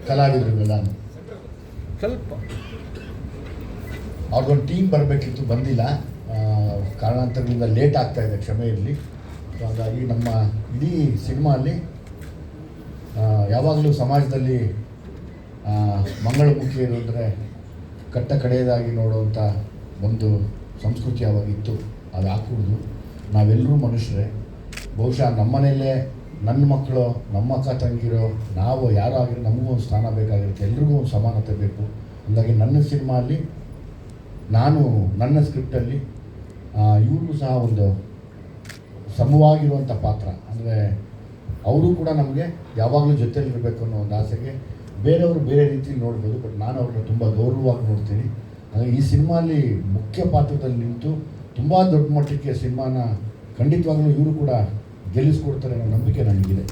ಕಲಾವಿದರುಗಳೆಲ್ಲ ಸ್ವಲ್ಪ ಅವ್ರಿಗೊಂದು ಟೀಮ್ ಬರಬೇಕಿತ್ತು, ಬಂದಿಲ್ಲ. ಕಾರಣಾಂತರಗಳಿಂದ ಲೇಟ್ ಆಗ್ತಾ ಇದೆ, ಕ್ಷಮೆ ಇರಲಿ. ಸೊ ಹಾಗಾಗಿ ನಮ್ಮ ಇಡೀ ಸಿನಿಮಾ ಯಾವಾಗಲೂ ಸಮಾಜದಲ್ಲಿ ಮಂಗಳಮುಖಿಯರು ಅಂದರೆ ಕಟ್ಟ ಕಡೆಯದಾಗಿ ನೋಡುವಂಥ ಒಂದು ಸಂಸ್ಕೃತಿ ಯಾವಾಗಿತ್ತು, ಅದು ಹಾಕೂಡ್ದು. ನಾವೆಲ್ಲರೂ ಮನುಷ್ಯರೇ. ಬಹುಶಃ ನಮ್ಮ ಮನೆಯಲ್ಲೇ ನನ್ನ ಮಕ್ಕಳು, ನಮ್ಮ ಅಕ್ಕ ತಂಗಿರೋ, ನಾವು ಯಾರೋ ಆಗಿರೋ ನಮಗೂ ಒಂದು ಸ್ಥಾನ ಬೇಕಾಗಿರುತ್ತೆ, ಎಲ್ರಿಗೂ ಒಂದು ಸಮಾನತೆ ಬೇಕು. ಹಾಗಾಗಿ ನನ್ನ ಸಿನಿಮಾಲ್ಲಿ ನಾನು ನನ್ನ ಸ್ಕ್ರಿಪ್ಟಲ್ಲಿ ಇವ್ರಿಗೂ ಸಹ ಒಂದು ಸಮವಾಗಿರುವಂಥ ಪಾತ್ರ, ಅಂದರೆ ಅವರು ಕೂಡ ನಮಗೆ ಯಾವಾಗಲೂ ಜೊತೆಯಲ್ಲಿರಬೇಕು ಅನ್ನೋ ಒಂದು ಆಸೆಗೆ ಬೇರೆಯವರು ಬೇರೆ ರೀತಿಯಲ್ಲಿ ನೋಡ್ಬೋದು, ಬಟ್ ನಾನು ಅವ್ರನ್ನ ತುಂಬ ಗೌರವವಾಗಿ ನೋಡ್ತೀನಿ. ಹಾಗಾಗಿ ಈ ಸಿನಿಮಾಲಿ ಮುಖ್ಯ ಪಾತ್ರದಲ್ಲಿ ನಿಂತು ತುಂಬ ದೊಡ್ಡ ಮಟ್ಟಕ್ಕೆ ಸಿನಿಮಾನ ಖಂಡಿತವಾಗ್ಲೂ ಇವರು ಕೂಡ ಗೆಲ್ಲಿಸ್ಕೊಡ್ತಾರೆ ಅನ್ನೋ ನಂಬಿಕೆ ನನಗಿದೆ.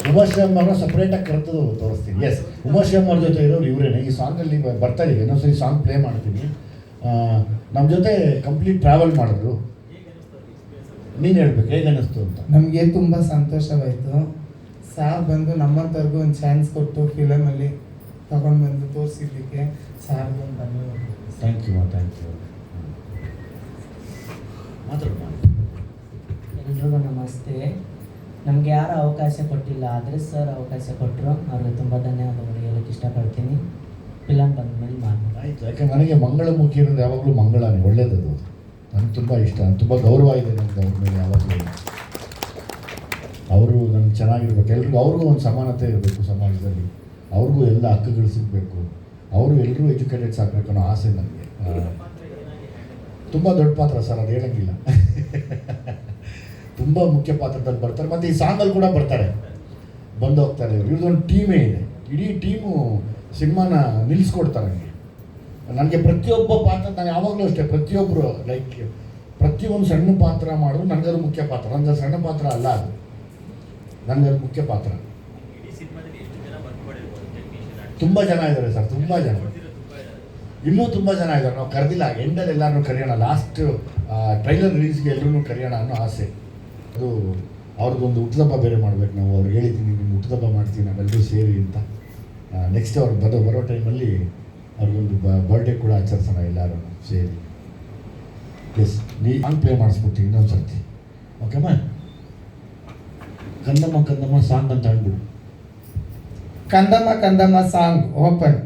ಉಮಾಶ್ರೀ ಅವ್ರನ್ನ ಸಪ್ರೇಟಾಗಿ ಕರೆದು ತೋರಿಸ್ತೀನಿ. ಎಸ್, ಉಮಾಶ್ರೀ ಅವ್ರ ಜೊತೆ ಇರೋರು ಇವರೇನೆ. ಈ ಸಾಂಗಲ್ಲಿ ಬರ್ತಾರೆ, ಈಗ ಇನ್ನೊಂದ್ಸರಿ ಸಾಂಗ್ ಪ್ಲೇ ಮಾಡ್ತೀನಿ. ನಮ್ಮ ಜೊತೆ ಕಂಪ್ಲೀಟ್ ಟ್ರಾವೆಲ್ ಮಾಡಿದ್ರು. ನೀನು ಹೇಳ್ಬೇಕು ಹೇಗೆ ಅನ್ನಿಸ್ತು ಅಂತ. ನಮಗೆ ತುಂಬ ಸಂತೋಷವಾಯಿತು. ಸಾರ್ ಬಂದು ನಮ್ಮಂಥವ್ರಿಗೂ ಒಂದು ಚಾನ್ಸ್ ಕೊಟ್ಟು ಫಿಲಮಲ್ಲಿ ತಗೊಂಡು ಬಂದು ತೋರಿಸಿದ್ದಕ್ಕೆ ಸಾರ್ಗೆ ಒಂದು ಧನ್ಯವಾದ. ಥ್ಯಾಂಕ್ ಯು ಮಾತಾಡೋಣ. ಎಲ್ರಿಗೂ ನಮಸ್ತೆ. ನಮಗೆ ಯಾರು ಅವಕಾಶ ಕೊಟ್ಟಿಲ್ಲ, ಆದರೆ ಸರ್ ಅವಕಾಶ ಕೊಟ್ಟರು, ಅವ್ರಿಗೆ ತುಂಬ ಧನ್ಯವಾದಗಳು ಹೇಳೋಕ್ಕೆ ಇಷ್ಟಪಡ್ತೀನಿ. ಫಿಲಮ್ ಬಂದಮೇಲೆ ಮಾಡಿ ಆಯಿತು. ಯಾಕಂದ್ರೆ ನನಗೆ ಮಂಗಳಮುಖಿ ಇರೋದು ಯಾವಾಗಲೂ ಮಂಗಳನೇ, ಒಳ್ಳೆಯದದು. ನನಗೆ ತುಂಬ ಇಷ್ಟ, ತುಂಬ ಗೌರವ ಇದೆ ನನಗೆ ಅವ್ರ ಮೇಲೆ. ಯಾವಾಗಲೂ ಅವರು ನನಗೆ ಚೆನ್ನಾಗಿರ್ಬೇಕು, ಎಲ್ರಿಗೂ ಅವ್ರಿಗೂ ಒಂದು ಸಮಾನತೆ ಇರಬೇಕು ಸಮಾಜದಲ್ಲಿ, ಅವ್ರಿಗೂ ಎಲ್ಲ ಹಕ್ಕುಗಳು ಸಿಗಬೇಕು, ಅವರು ಎಲ್ಲರೂ ಎಜುಕೇಟೆಡ್ಸ್ ಆಗಬೇಕು ಅನ್ನೋ ಆಸೆ ನನಗೆ. ತುಂಬ ದೊಡ್ಡ ಪಾತ್ರ ಸರ್, ಅದು ಹೇಳೋಂಗಿಲ್ಲ. ತುಂಬ ಮುಖ್ಯ ಪಾತ್ರದಲ್ಲಿ ಬರ್ತಾರೆ, ಮತ್ತು ಈ ಸಾಂಗಲ್ಲಿ ಕೂಡ ಬರ್ತಾರೆ, ಬಂದು ಹೋಗ್ತಾರೆ. ಇವ್ರದ್ದೊಂದು ಟೀಮೇ ಇದೆ, ಇಡೀ ಟೀಮು ಸಿನಿಮಾನ ನಿಲ್ಲಿಸ್ಕೊಡ್ತಾರೆ ನನಗೆ. ಪ್ರತಿಯೊಬ್ಬ ಪಾತ್ರ ನಾನು ಯಾವಾಗಲೂ ಅಷ್ಟೇ, ಪ್ರತಿಯೊಬ್ಬರು ಲೈಕ್ ಪ್ರತಿಯೊಂದು ಸಣ್ಣ ಪಾತ್ರ ಮಾಡಿದ್ರು ನನಗದು ಮುಖ್ಯ ಪಾತ್ರ. ನನಗೆ ಸಣ್ಣ ಪಾತ್ರ ಅಲ್ಲ ಅದು, ನನಗದು ಮುಖ್ಯ ಪಾತ್ರ. ತುಂಬ ಜನ ಇದ್ದಾರೆ ಸರ್, ತುಂಬ ಜನ, ಇನ್ನೂ ತುಂಬ ಜನ ಇದ್ದಾರೆ. ನಾವು ಕರೆದಿಲ್ಲ, ಎಂಡಲ್ಲಿ ಎಲ್ಲರೂ ಕರೆಯೋಣ, ಲಾಸ್ಟ್ ಟ್ರೈಲರ್ ರಿಲೀಸ್ಗೆ ಎಲ್ಲರೂ ಕರೆಯೋಣ ಅನ್ನೋ ಆಸೆ. ಅದು ಅವ್ರಿಗೊಂದು ಹುಟ್ಟುಹಬ್ಬ ಬೇರೆ ಮಾಡ್ಬೇಕು ನಾವು. ಅವ್ರಿಗೆ ಹೇಳಿದ್ದೀನಿ, ನಿಮ್ಮ ಹುಟ್ಟುಹಬ್ಬ ಮಾಡ್ತೀವಿ ನಾವೆಲ್ಲರೂ ಸೇರಿ ಅಂತ. ನೆಕ್ಸ್ಟ್ ಅವ್ರು ಬರೋ ಟೈಮಲ್ಲಿ ಅವ್ರಿಗೊಂದು ಬರ್ಡೇ ಕೂಡ ಆಚರಿಸೋಣ ಎಲ್ಲರೂ ಸೇರಿ. ಪ್ಲೀಸ್ ನೀ ಸಾಂಗ್ ಪ್ಲೇ ಮಾಡಿಸ್ಬಿಡ್ತೀನಿ ಇನ್ನೊಂದು ಸರ್ತಿ, ಓಕೆಮ್ಮ? ಕಂದಮ್ಮ ಕಂದಮ್ಮ ಸಾಂಗ್ ಅಂತ ಹೇಳ್ಬಿಡು. ಕಂದಮ್ಮ ಕಂದಮ್ಮ ಸಾಂಗ್ ಓಪನ್.